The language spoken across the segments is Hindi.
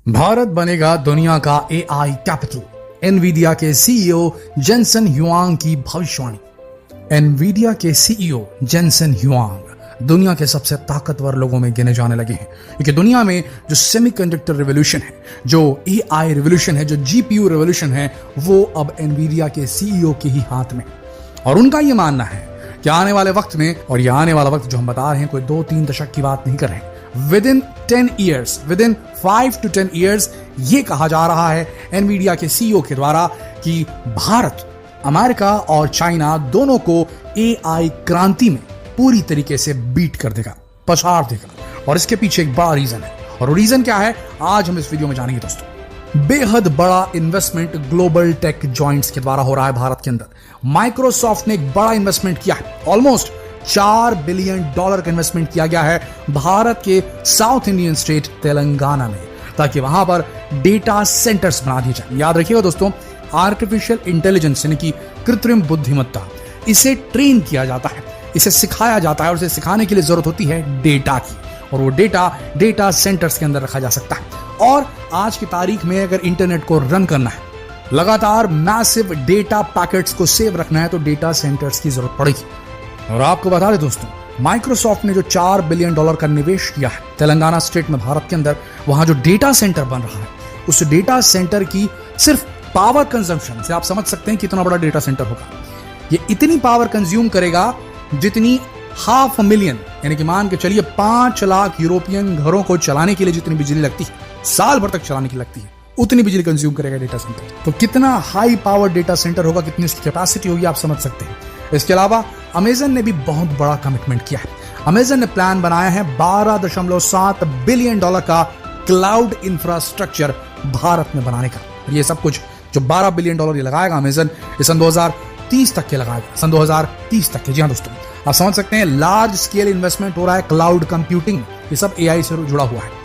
भारत बनेगा दुनिया का एआई कैपिटल, एनवीडिया के सीईओ जेनसन ह्युआंग की भविष्यवाणी। एनवीडिया के सीईओ जेनसन ह्युआंग दुनिया के सबसे ताकतवर लोगों में गिने जाने लगे हैं, क्योंकि दुनिया में जो सेमीकंडक्टर रिवॉल्यूशन है, जो एआई रिवॉल्यूशन है, जो जीपीयू रिवॉल्यूशन है, वो अब एनवीडिया के सीईओ के ही हाथ में। और उनका ये मानना है कि आने वाले वक्त में, और ये आने वाला वक्त जो हम बता रहे हैं कोई 2-3 दशक की बात नहीं कर रहे हैं, within 10 years, within 5 to 10 years, ये कहा जा रहा है एनवीडिया के सीईओ के द्वारा कि भारत, अमेरिका और चाइना दोनों को एआई क्रांति में पूरी तरीके से बीट कर देगा, पछाड़ देगा। और इसके पीछे एक बड़ा रीजन है, और वो रीजन क्या है आज हम इस वीडियो में जानेंगे दोस्तों। बेहद बड़ा इन्वेस्टमेंट ग्लोबल टेक जॉइंट्स के द्वारा हो रहा है भारत के अंदर। माइक्रोसॉफ्ट ने एक बड़ा इन्वेस्टमेंट किया है, ऑलमोस्ट $4 बिलियन का इन्वेस्टमेंट किया गया है भारत के साउथ इंडियन स्टेट तेलंगाना में, ताकि वहां पर डेटा सेंटर्स बना दिए जाए। याद रखिएगा दोस्तों, आर्टिफिशियल इंटेलिजेंस यानी कि कृत्रिम बुद्धिमत्ता, इसे ट्रेन किया जाता है, इसे सिखाया जाता है, और इसे सिखाने के लिए जरूरत होती है डेटा की, और वो डेटा सेंटर्स के अंदर रखा जा सकता है। और आज की तारीख में अगर इंटरनेट को रन करना है, लगातार मैसिव डेटा पैकेट्स को सेव रखना है, तो डेटा सेंटर्स की जरूरत पड़ेगी। और आपको बता दें दोस्तों, माइक्रोसॉफ्ट ने जो $4 बिलियन का निवेश किया है तेलंगाना स्टेट में भारत के अंदर, वहां जो डेटा सेंटर बन रहा है, उस डेटा सेंटर की सिर्फ पावर कंजम्पशन से आप समझ सकते हैं कितना बड़ा डेटा सेंटर होगा। ये इतनी पावर कंज्यूम करेगा जितनी 500,000 यानी कि मान के चलिए 5 लाख यूरोपियन घरों को चलाने के लिए जितनी बिजली लगती है, साल भर तक चलाने की लगती है, उतनी बिजली कंज्यूम करेगा डेटा सेंटर। तो कितना हाई पावर डेटा सेंटर होगा, कितनी उसकी कैपेसिटी होगी, आप समझ सकते हैं। इसके अलावा अमेजन ने भी बहुत बड़ा कमिटमेंट किया है। अमेजन ने प्लान बनाया है $12.7 बिलियन का क्लाउड इंफ्रास्ट्रक्चर भारत में बनाने का। ये सब कुछ जो $12 बिलियन ये लगाएगा अमेजन, ये सन 2030 तक के लगाएगा, सन 2030 तक के। जी हाँ दोस्तों, आप समझ सकते हैं लार्ज स्केल इन्वेस्टमेंट हो रहा है क्लाउड कंप्यूटिंग, ये सब एआई से जुड़ा हुआ है।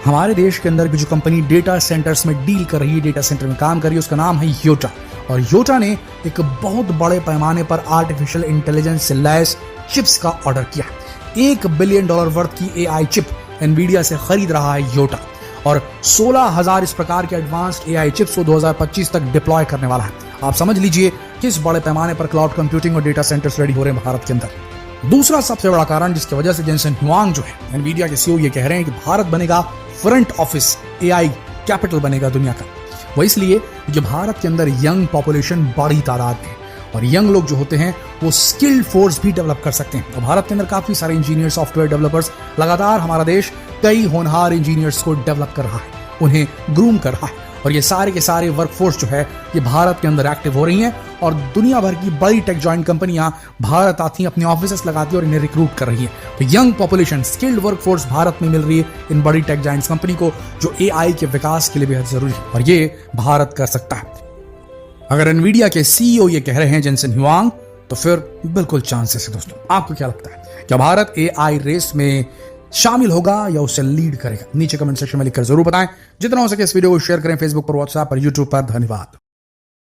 हमारे देश के अंदर की जो कंपनी डेटा सेंटर्स में डील कर रही है, डेटा सेंटर में काम कर रही है, उसका नाम है योटा। और योटा ने एक बहुत बड़े पैमाने पर आर्टिफिशियल इंटेलिजेंस से लैस चिप्स का ऑर्डर किया। $1 बिलियन वर्थ की एआई चिप एनवीडिया से खरीद रहा है योटा, और 16,000 इस प्रकार के एडवांस्ड एआई चिप्स को 2025 तक डिप्लॉय करने वाला है। आप समझ लीजिए किस बड़े पैमाने पर क्लाउड कंप्यूटिंग और डेटा सेंटर्स रेडी हो रहे हैं भारत के अंदर। दूसरा सबसे बड़ा कारण जिसकी वजह से जेनसन ह्युआंग जो है एनवीडिया के सीईओ ये कह रहे हैं कि भारत बनेगा फ्रंट ऑफिस एआई कैपिटल बनेगा दुनिया का, वो इसलिए कि भारत के अंदर यंग पॉपुलेशन बड़ी तादाद में, और यंग लोग जो होते हैं वो स्किल्ड फोर्स भी डेवलप कर सकते हैं। तो भारत के अंदर काफी सारे इंजीनियर, सॉफ्टवेयर डेवलपर्स, लगातार हमारा देश कई होनहार इंजीनियर्स को डेवलप कर रहा है, उन्हें ग्रूम कर रहा है, और ये सारे के सारे वर्कफोर्स जो है ये भारत के अंदर एक्टिव हो रही हैं, और दुनिया भर की बड़ी टेक जॉइंट कंपनियां भारत आती हैं, अपने ऑफिस लगाती हैं और इन्हें रिक्रूट कर रही हैं। तो young population, skilled workforce Bharat में मिल रही है इन बड़ी टेक जॉइंट्स कंपनी को, जो एआई के विकास के लिए बेहद जरूरी है, और ये भारत कर सकता है। अगर एनवीडिया के सीईओ ये कह रहे हैं जेनसन ह्युआंग, तो फिर बिल्कुल चांसेस है दोस्तों। आपको क्या लगता है, क्या भारत एआई रेस में शामिल होगा या उसे लीड करेगा? नीचे कमेंट सेक्शन में लिखकर जरूर बताएं। जितना हो सके इस वीडियो को शेयर करें, फेसबुक पर, व्हाट्सएप पर, यूट्यूब पर। धन्यवाद।